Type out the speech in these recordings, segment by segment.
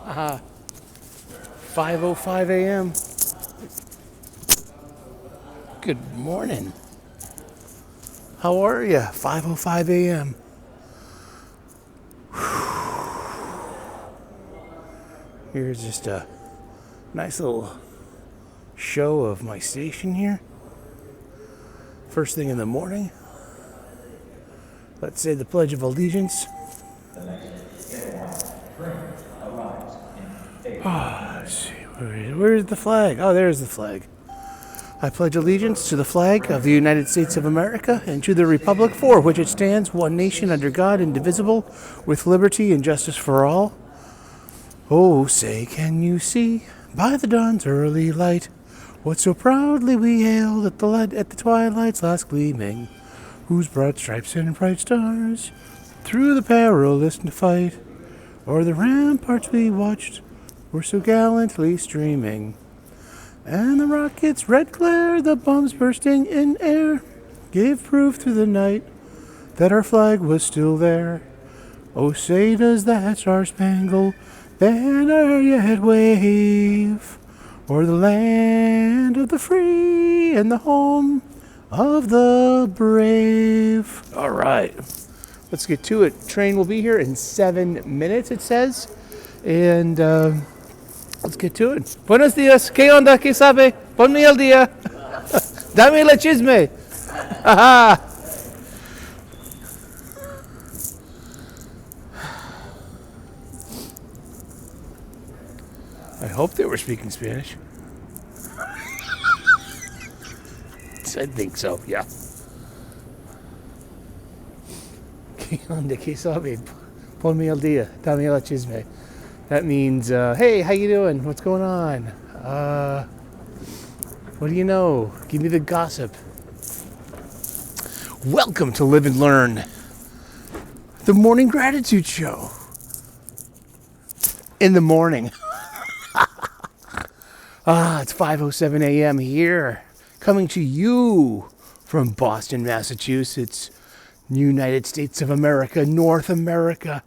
5:05 a.m. Good morning. How are you? 5:05 a.m. Here's just a nice little show of my station here. First thing in the morning. Let's say the Pledge of Allegiance. Let's see. Where's the flag? Oh, there's the flag. I pledge allegiance to the flag of the United States of America and to the republic for which it stands, one nation under God, indivisible, with liberty and justice for all. Oh, say, can you see by the dawn's early light what so proudly we hailed at the twilight's last gleaming, whose broad stripes and bright stars through the perilous fight o'er the ramparts we watched were so gallantly streaming. And the rocket's red glare, the bombs bursting in air, gave proof through the night that our flag was still there. Oh, say does that star-spangled banner yet wave o'er the land of the free and the home of the brave. All right, let's get to it. Train will be here in 7 minutes, it says. And let's get to it. Buenos dias. ¿Qué onda? ¿Qué sabe? Ponme al día. Dame la chisme. Ajá. I hope they were speaking Spanish. I think so, yeah. ¿Qué onda? ¿Qué sabe? Ponme al día. Dame la chisme. That means, hey, how you doing? What's going on? What do you know? Give me the gossip. Welcome to Live and Learn, the morning gratitude show. In the morning. It's 5:07 a.m. here, coming to you from Boston, Massachusetts, United States of America, North America.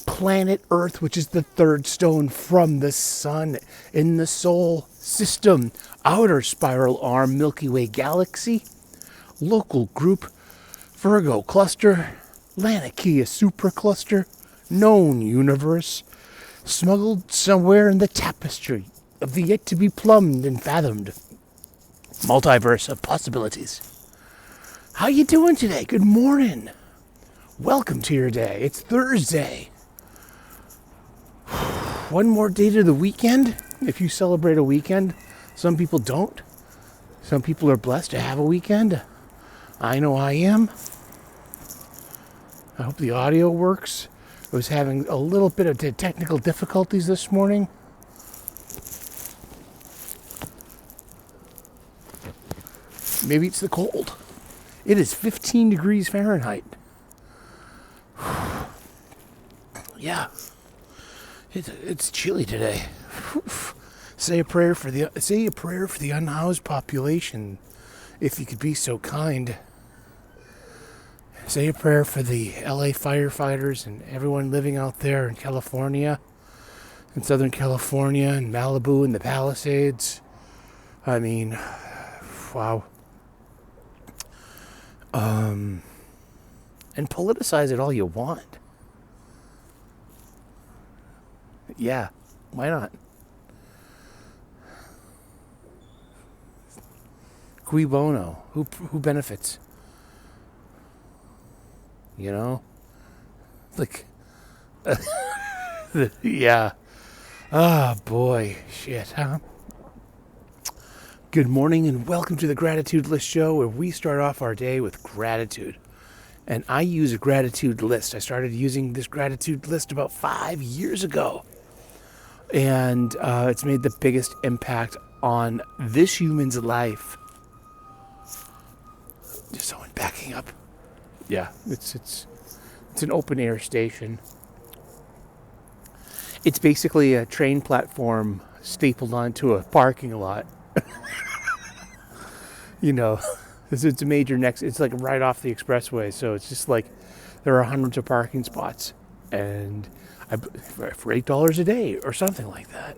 Planet Earth, which is the third stone from the sun in the solar system, outer spiral arm, Milky Way galaxy, local group, Virgo cluster, Laniakea supercluster, known universe, smuggled somewhere in the tapestry of the yet to be plumbed and fathomed multiverse of possibilities. How you doing today? Good morning. Welcome to your day. It's Thursday. One more day to the weekend, if you celebrate a weekend. Some people don't. Some people are blessed to have a weekend. I know I am. I hope the audio works. I was having a little bit of technical difficulties this morning. Maybe it's the cold. It is 15 degrees Fahrenheit. Yeah. It's chilly today. Say a prayer for the unhoused population, if you could be so kind. Say a prayer for the LA firefighters and everyone living out there in California, in Southern California, and Malibu and the Palisades. I mean, wow. And politicize it all you want. Yeah, why not? Cui bono? Who benefits? You know? Like, yeah. Ah, boy. Shit, huh? Good morning and welcome to the Gratitude List Show, where we start off our day with gratitude. And I use a gratitude list. I started using this gratitude list about 5 years ago. And it's made the biggest impact on this human's life. Just someone backing up. Yeah, it's an open air station. It's basically a train platform stapled onto a parking lot. You know, it's a major it's like right off the expressway, so it's just like there are hundreds of parking spots. And For $8 a day or something like that.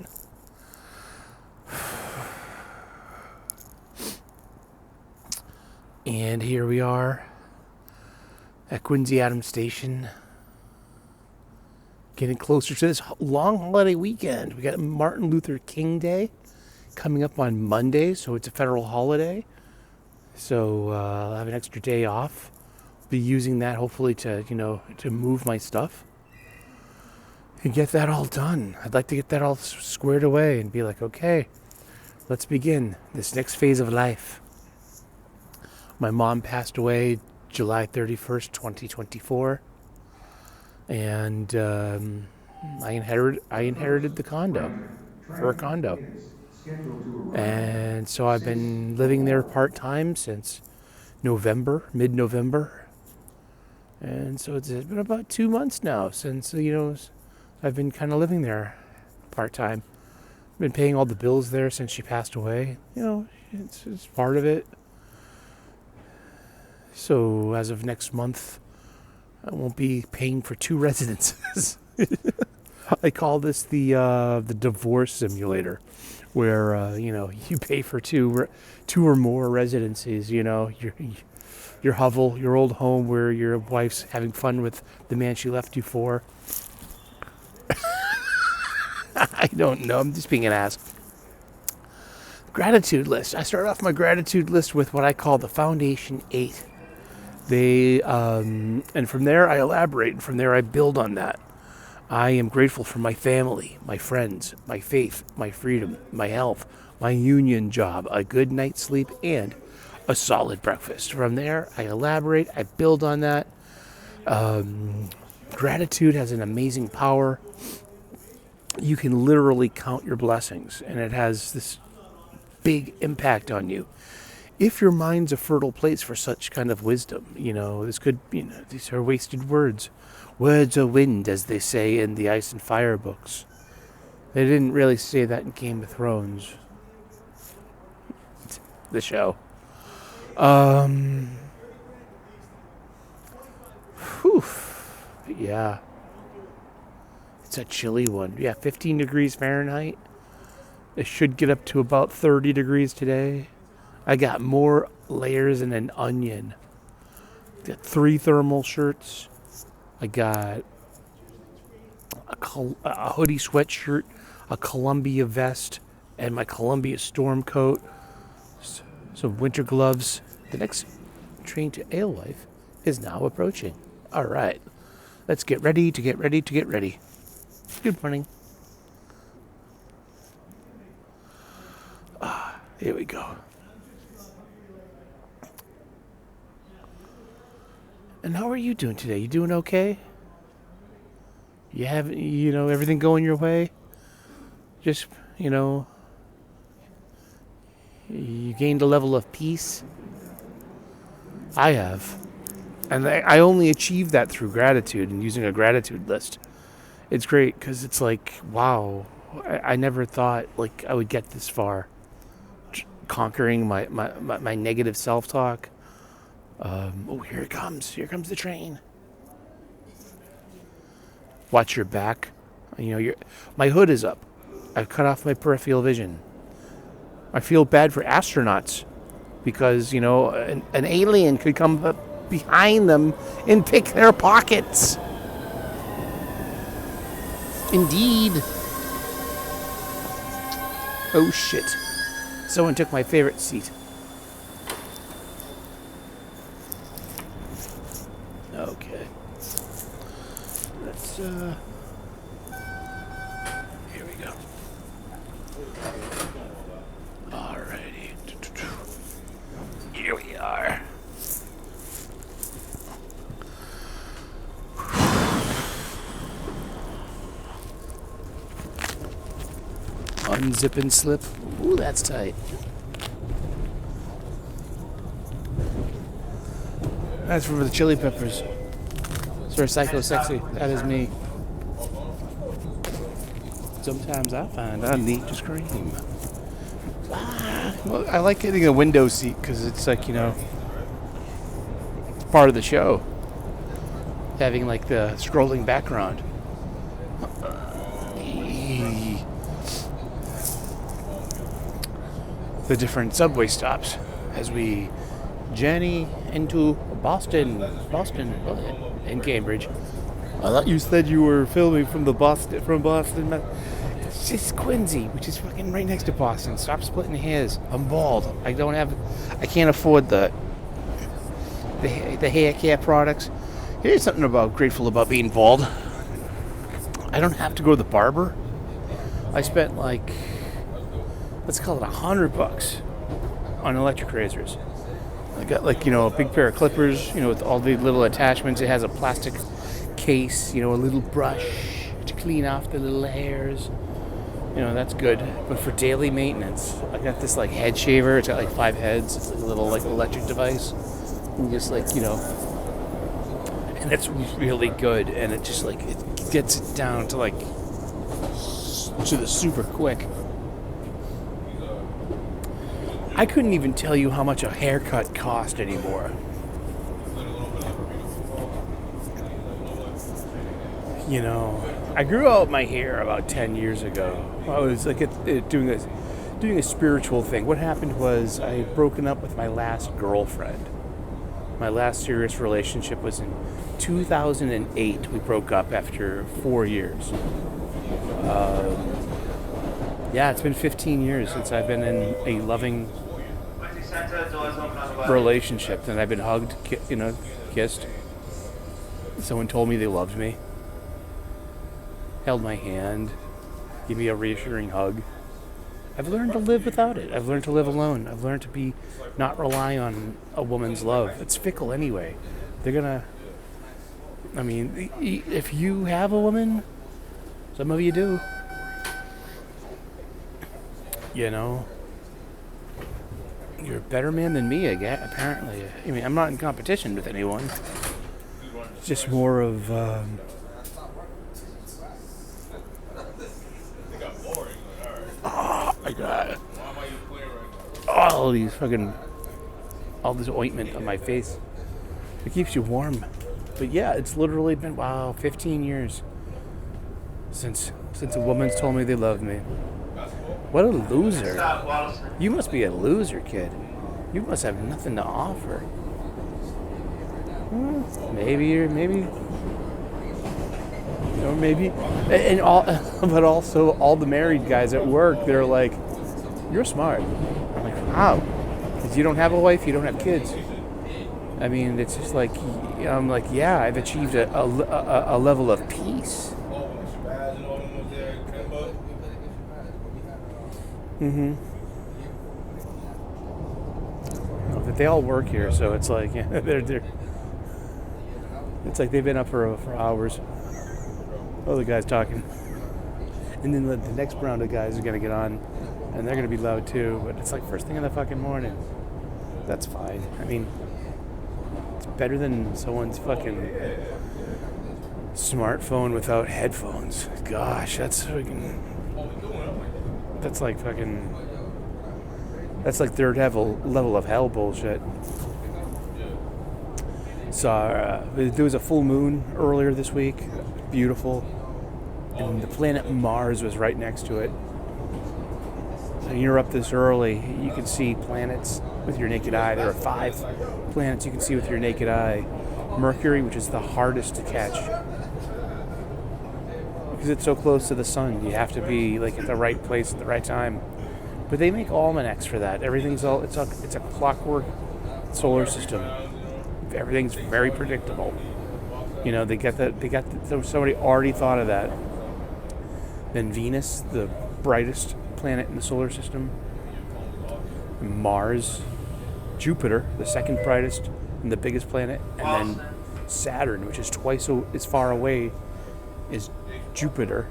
And here we are at Quincy Adams Station, getting closer to this long holiday weekend. We got Martin Luther King Day coming up on Monday, so it's a federal holiday. So I'll have an extra day off. Be using that hopefully to move my stuff and get that all done. I'd like to get that all squared away and be like, okay, let's begin this next phase of life. My mom passed away July 31st, 2024. And I inherited the condo, for a condo. And so I've been living there part-time since mid-November. And so it's been about 2 months now since, I've been kind of living there part-time. Been paying all the bills there since she passed away. It's part of it. So as of next month, I won't be paying for 2 residences. I call this the divorce simulator, where you pay for two or more residencies. Your hovel, your old home, where your wife's having fun with the man she left you for. I don't know. I'm just being an ass. Gratitude list. I start off my gratitude list with what I call the Foundation 8. And from there I elaborate, and from there I build on that. I am grateful for my family, my friends, my faith, my freedom, my health, my union job, a good night's sleep, and a solid breakfast. From there I elaborate, I build on that. Gratitude has an amazing power. You can literally count your blessings, and it has this big impact on you. If your mind's a fertile place for such kind of wisdom, these are wasted words. Words are wind, as they say in the Ice and Fire books. They didn't really say that in Game of Thrones. The show. Yeah. It's a chilly one. Yeah, 15 degrees Fahrenheit. It should get up to about 30 degrees today. I got more layers than an onion. Got 3 thermal shirts. I got a hoodie sweatshirt, a Columbia vest, and my Columbia storm coat. Some winter gloves. The next train to Alewife is now approaching. All right. Let's get ready to get ready to get ready. Good morning. Here we go. And how are you doing today? You doing okay? You have, everything going your way? Just, you gained a level of peace? I have. And I only achieved that through gratitude and using a gratitude list. It's great because it's like, wow, I never thought I would get this far. Conquering my negative self-talk. Here it comes. Here comes the train. Watch your back. My hood is up. I've cut off my peripheral vision. I feel bad for astronauts because, an alien could come up behind them and pick their pockets. Indeed. Oh, shit. Someone took my favorite seat. Okay. Let's, here we go. Alrighty. Here we are. Unzip and slip. Ooh, that's tight. That's for the Chili Peppers. Sir Psycho Sexy. That is me. Sometimes I find I need to scream. Well, I like getting a window seat because it's part of the show. Having the scrolling background. the different subway stops as we journey into Boston, and Cambridge. I thought you said you were filming from Boston. It's just Quincy, which is fucking right next to Boston. Stop splitting hairs. I'm bald. I can't afford the hair care products. Here's something grateful about being bald. I don't have to go to the barber. I spent let's call it $100 on electric razors. I got a big pair of clippers, with all the little attachments. It has a plastic case, a little brush to clean off the little hairs. That's good. But for daily maintenance, I got this head shaver. It's got 5 heads. It's a little electric device. And just and it's really good. And it just it gets it down to the super quick. I couldn't even tell you how much a haircut cost anymore. I grew out my hair about 10 years ago. I was doing a spiritual thing. What happened was I had broken up with my last girlfriend. My last serious relationship was in 2008. We broke up after 4 years. It's been 15 years since I've been in a loving relationship. And I've been hugged, kissed. Someone told me they loved me. Held my hand. Gave me a reassuring hug. I've learned to live without it. I've learned to live alone. I've learned to not rely on a woman's love. It's fickle anyway. If you have a woman, some of you do. You're a better man than me, I guess, apparently. I'm not in competition with anyone. It's just more of, oh my God. All this ointment on my face. It keeps you warm. But yeah, it's literally been, 15 years since a woman's told me they love me. What a loser. You must be a loser, kid. You must have nothing to offer. But also all the married guys at work, they're like, you're smart. I'm like, how? Because you don't have a wife, you don't have kids. It's just I'm like, yeah, I've achieved a level of peace. Mm-hmm. But they all work here, so it's they're it's they've been up for hours. Oh, the guy's talking. And then the next round of guys are going to get on, and they're going to be loud too, but it's first thing in the fucking morning. That's fine. It's better than someone's fucking smartphone without headphones. Gosh, that's third level of hell bullshit. So there was a full moon earlier this week. Beautiful. And the planet Mars was right next to it. So you're up this early, you can see planets with your naked eye. There are 5 planets you can see with your naked eye. Mercury, which is the hardest to catch. Because it's so close to the sun, you have to be at the right place at the right time. But they make almanacs for that. It's a clockwork solar system. Everything's very predictable. Somebody already thought of that. Then Venus, the brightest planet in the solar system. Mars, Jupiter, the second brightest and the biggest planet, and then Saturn, which is twice as far away as Jupiter,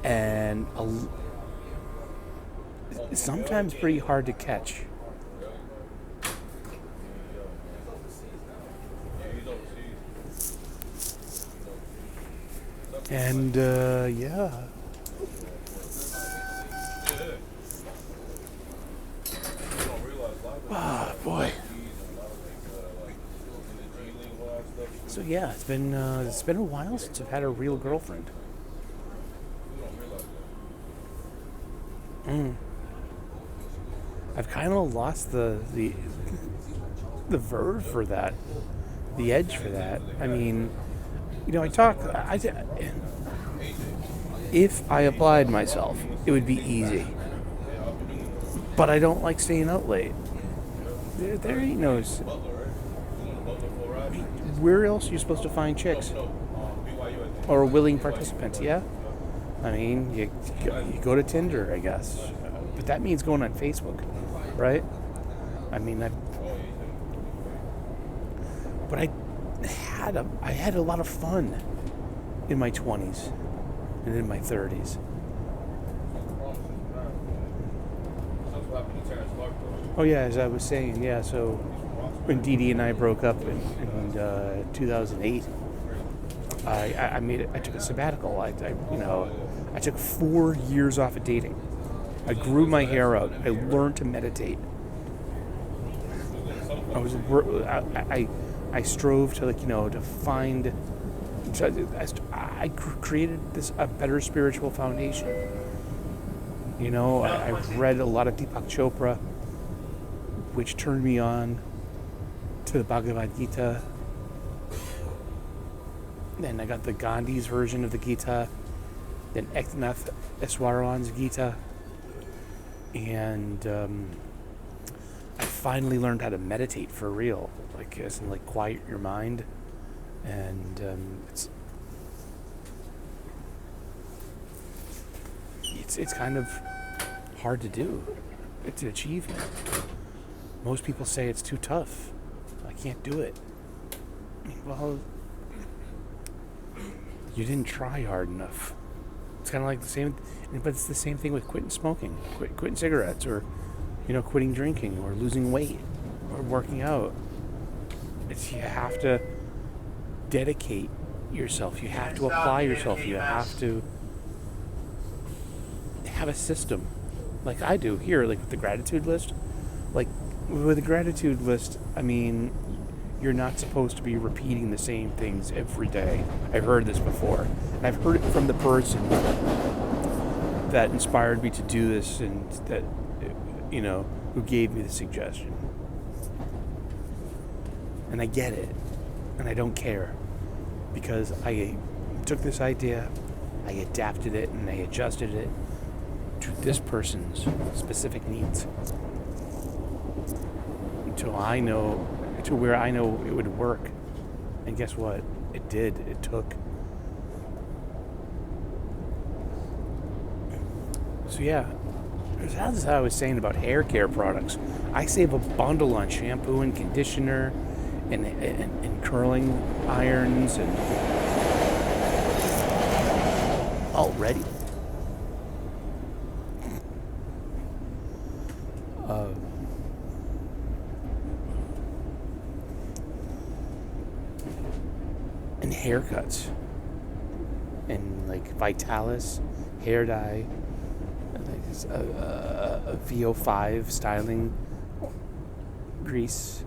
and sometimes pretty hard to catch. And yeah. Oh boy. So yeah, it's been a while since I've had a real girlfriend. I've kind of lost the verve for that, the edge for that. I mean, if I applied myself, it would be easy. But I don't like staying out late. There ain't no. Where else are you supposed to find chicks or willing participants? Yeah, I mean, you go to Tinder, I guess, but that means going on Facebook, right? I mean, but I had a lot of fun in my 20s and in my 30s. Oh yeah, as I was saying, yeah. So when Dee Dee and I broke up in 2008, I took a sabbatical. I took 4 years off of dating. I grew my hair out. I learned to meditate. I strove to to find. I created a better spiritual foundation. I read a lot of Deepak Chopra, which turned me on to the Bhagavad Gita. Then I got the Gandhi's version of the Gita, then Eknath Eswaran's Gita, and I finally learned how to meditate for real, as in quiet your mind, and it's kind of hard to do. It's an achievement. Most people say it's too tough. I can't do it. Well, you didn't try hard enough. It's kind of like the same, but it's the same thing with quitting smoking, quitting cigarettes, or quitting drinking, or losing weight, or working out. You have to dedicate yourself. You have to apply yourself. You have to have a system, like I do here, with the gratitude list. With the gratitude list, I mean, you're not supposed to be repeating the same things every day. I've heard this before, and I've heard it from the person that inspired me to do this, and that who gave me the suggestion. And I get it, and I don't care, because I took this idea, I adapted it, and I adjusted it to this person's specific needs. To where I know it would work. And guess what? It did. It took. So yeah, that's how I was saying about hair care products. I save a bundle on shampoo and conditioner and curling irons and already. And haircuts, and Vitalis hair dye, a VO5 styling grease,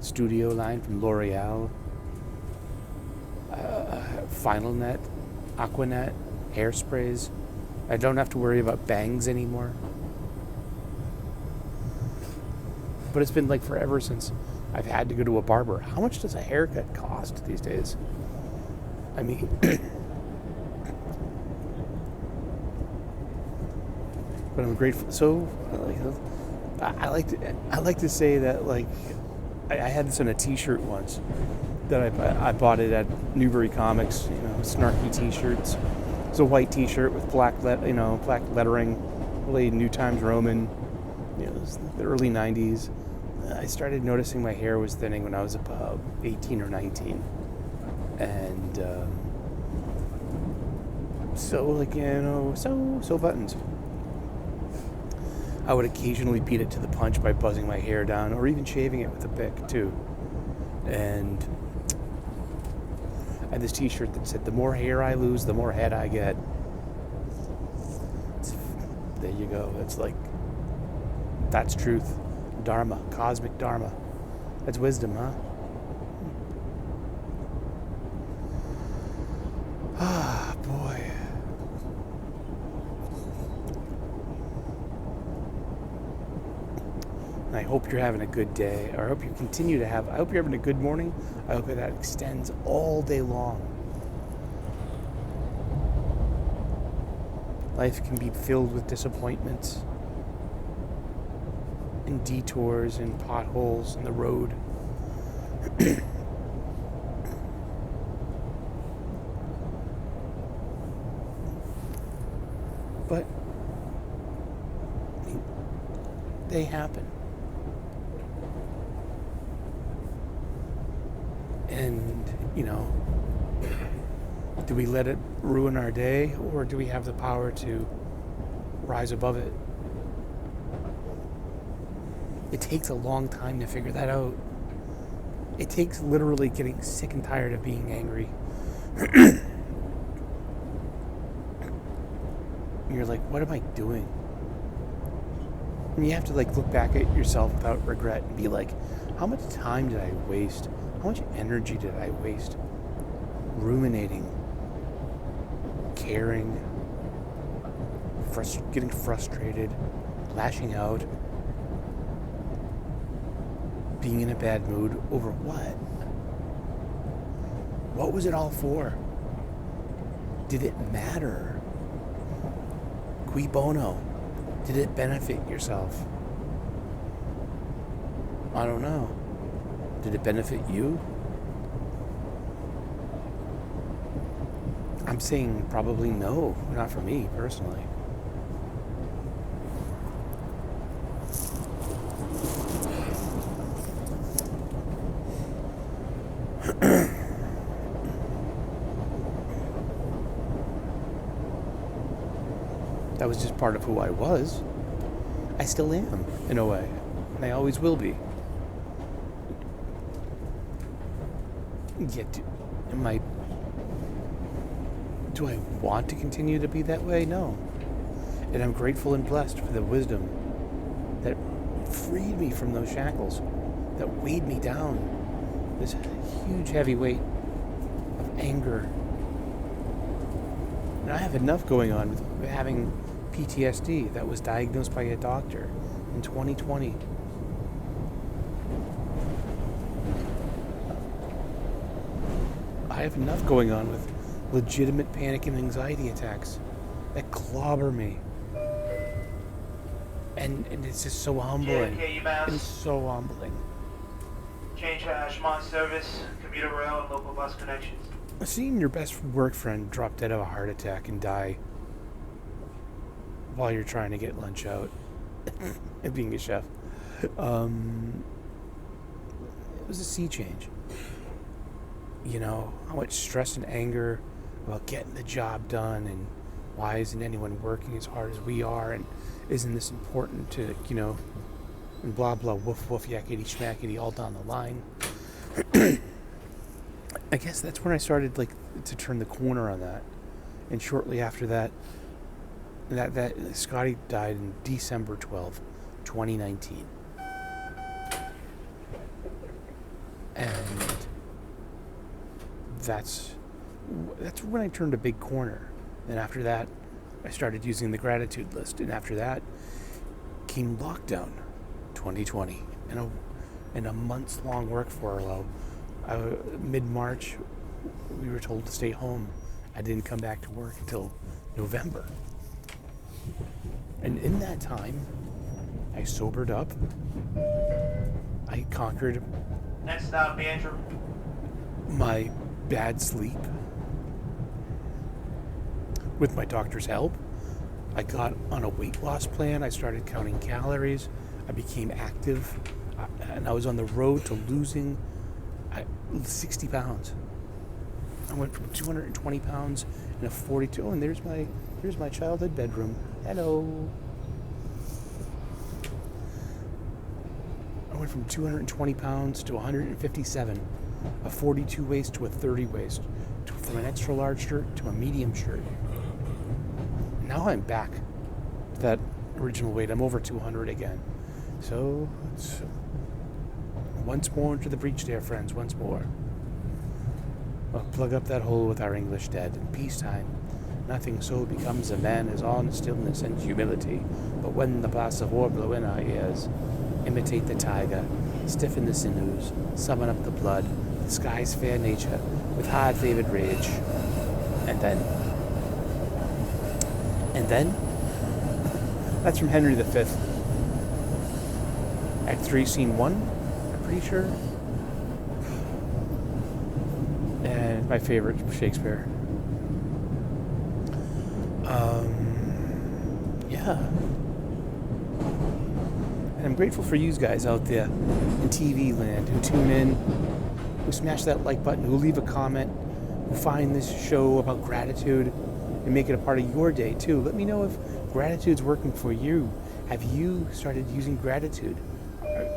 studio line from L'Oreal, Final Net, Aquanet, hairsprays. I don't have to worry about bangs anymore. But it's been forever since I've had to go to a barber. How much does a haircut cost these days? I mean, but I'm grateful. So I like to say that I had this on a T-shirt once that I bought it at Newbury Comics. Snarky T-shirts. It's a white T-shirt with black lettering, really New Times Roman. It was the early 90s. I started noticing my hair was thinning when I was about 18 or 19. And so buttons. I would occasionally beat it to the punch by buzzing my hair down, or even shaving it with a pick too. And I had this T-shirt that said, "The more hair I lose, the more head I get." There you go. That's truth. Dharma. Cosmic Dharma. That's wisdom, huh? Ah, boy. I hope you're having a good day, or I hope you continue to have, I hope you're having a good morning. I hope that extends all day long. Life can be filled with disappointments and detours and potholes in the road. But they happen. And, do we let it ruin our day, or do we have the power to rise above it? It takes a long time to figure that out. It takes literally getting sick and tired of being angry. You're like, what am I doing? And you have to look back at yourself without regret and be like, how much time did I waste? How much energy did I waste ruminating, caring, getting frustrated, lashing out, being in a bad mood over what? What was it all for? Did it matter? Cui bono? Did it benefit yourself? I don't know. Did it benefit you? I'm saying probably no, not for me personally. That was just part of who I was. I still am, in a way. And I always will be. Yet, do I want to continue to be that way? No. And I'm grateful and blessed for the wisdom that freed me from those shackles, that weighed me down. This huge heavy weight of anger. And I have enough going on with having PTSD that was diagnosed by a doctor in 2020. I have enough going on with legitimate panic and anxiety attacks that clobber me. And it's just so humbling. It's so humbling. Change Ashmont service, commuter rail, and local bus connections. Seeing your best work friend drop dead of a heart attack and die while you're trying to get lunch out and being a chef, it was a sea change. How much stress and anger about getting the job done, and why isn't anyone working as hard as we are, and isn't this important to, and blah blah, woof woof, yakety schmackety, all down the line. I guess that's when I started to turn the corner on that. And shortly after that Scotty died in December 12th, 2019. And that's when I turned a big corner. And after that, I started using the gratitude list. And after that came lockdown 2020 and a months-long work furlough. Mid-March, we were told to stay home. I didn't come back to work until November. And in that time, I sobered up. I conquered Next stop, Andrew. my bad sleep. With my doctor's help, I got on a weight loss plan. I started counting calories. I became active. And I was on the road to losing 60 pounds. I went from 220 pounds in a 42. Oh, and there's my childhood bedroom. Hello. I went from 220 pounds to 157, a 42 waist to a 30 waist, from an extra large shirt to a medium shirt. Now I'm back to that original weight. I'm over 200 again. So it's once more into the breach there, friends, once more. We'll plug up that hole with our English dead. In peacetime, nothing so becomes a man as all stillness and humility. But when the blasts of war blow in our ears, imitate the taiga, stiffen the sinews, summon up the blood, disguise fair nature with hard-favored rage. And then, that's from Henry V. Act 3, Scene 1, I'm pretty sure. And my favorite Shakespeare. Yeah. And I'm grateful for you guys out there in TV land who tune in, who smash that like button, who leave a comment, who find this show about gratitude and make it a part of your day too. Let me know if gratitude's working for you. Have you started using gratitude?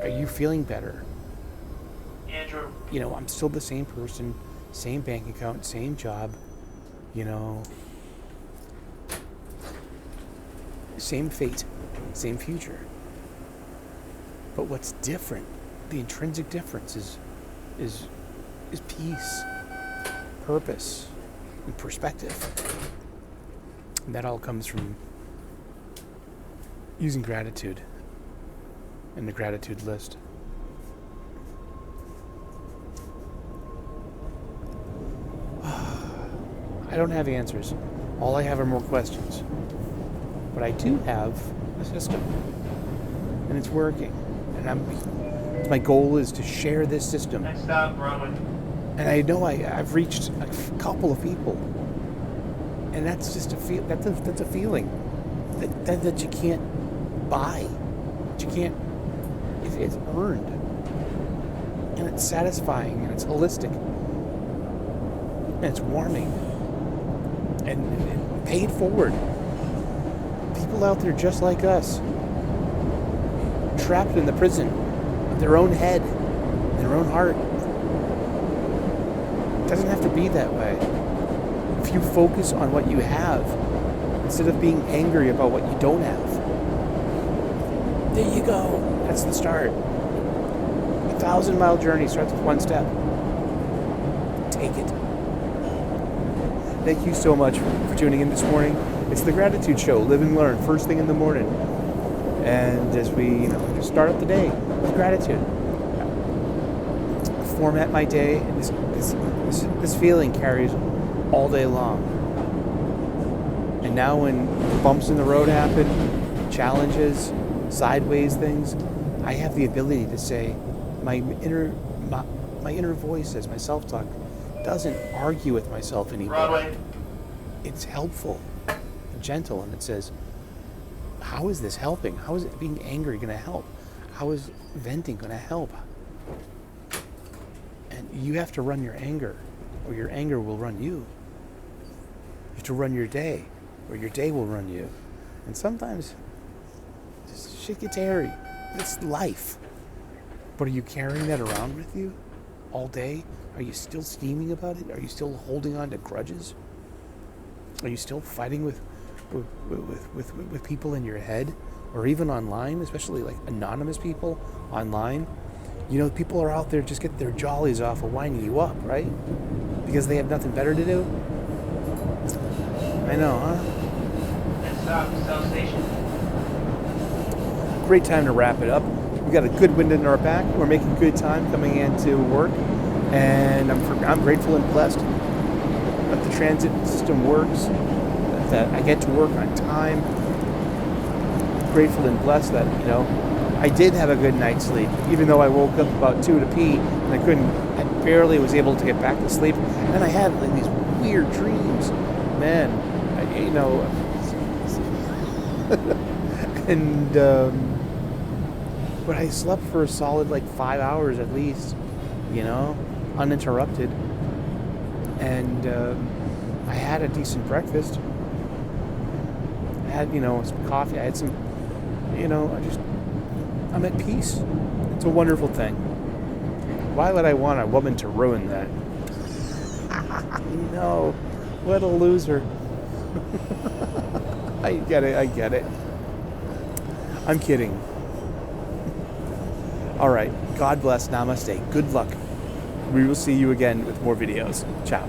Are you feeling better? Andrew. I'm still the same person, same bank account, same job, same fate, same future. But what's different, the intrinsic difference is peace, purpose, and perspective. And that all comes from using gratitude and the gratitude list. I don't have answers. All I have are more questions. But I do have a system. And it's working. And my goal is to share this system. Next stop, Broadway. And I know I've reached a couple of people. And that's just that's a feeling that you can't buy. That you can't, it's earned. And it's satisfying and it's holistic. And it's warming. And paid forward. People out there just like us, trapped in the prison of their own head, their own heart. It doesn't have to be that way. If you focus on what you have, instead of being angry about what you don't have, there you go. That's the start. A 1,000-mile journey starts with one step. Take it. Thank you so much for tuning in this morning. It's the Gratitude Show, Live and Learn, first thing in the morning. And as we just start up the day with gratitude. Format my day, and this feeling carries all day long. And now when bumps in the road happen, challenges, sideways things, I have the ability to say, my inner voice says, my self-talk doesn't argue with myself anymore. Broadway. It's helpful and gentle, and it says, how is this helping? How is being angry going to help? How is venting going to help? And you have to run your anger, or your anger will run you. You have to run your day, or your day will run you. And sometimes just shit gets hairy. It's life. But are you carrying that around with you all day? Are you still steaming about it? Are you still holding on to grudges? Are you still fighting with people in your head, or even online, especially like anonymous people online? People are out there just get their jollies off of winding you up, right? Because they have nothing better to do. I know, huh? Next stop, South Station. Great time to wrap it up. We got a good wind in our back. We're making good time coming into work, and I'm grateful and blessed that the transit system works, that I get to work on time. Grateful and blessed that I did have a good night's sleep, even though I woke up about 2 to pee and I barely was able to get back to sleep. And then I had like these weird dreams, man. But I slept for a solid 5 hours at least, uninterrupted. And I had a decent breakfast. I had, some coffee. I had some, I'm at peace. It's a wonderful thing. Why would I want a woman to ruin that? No, what a loser. I get it. I'm kidding. All right. God bless. Namaste. Good luck. We will see you again with more videos. Ciao.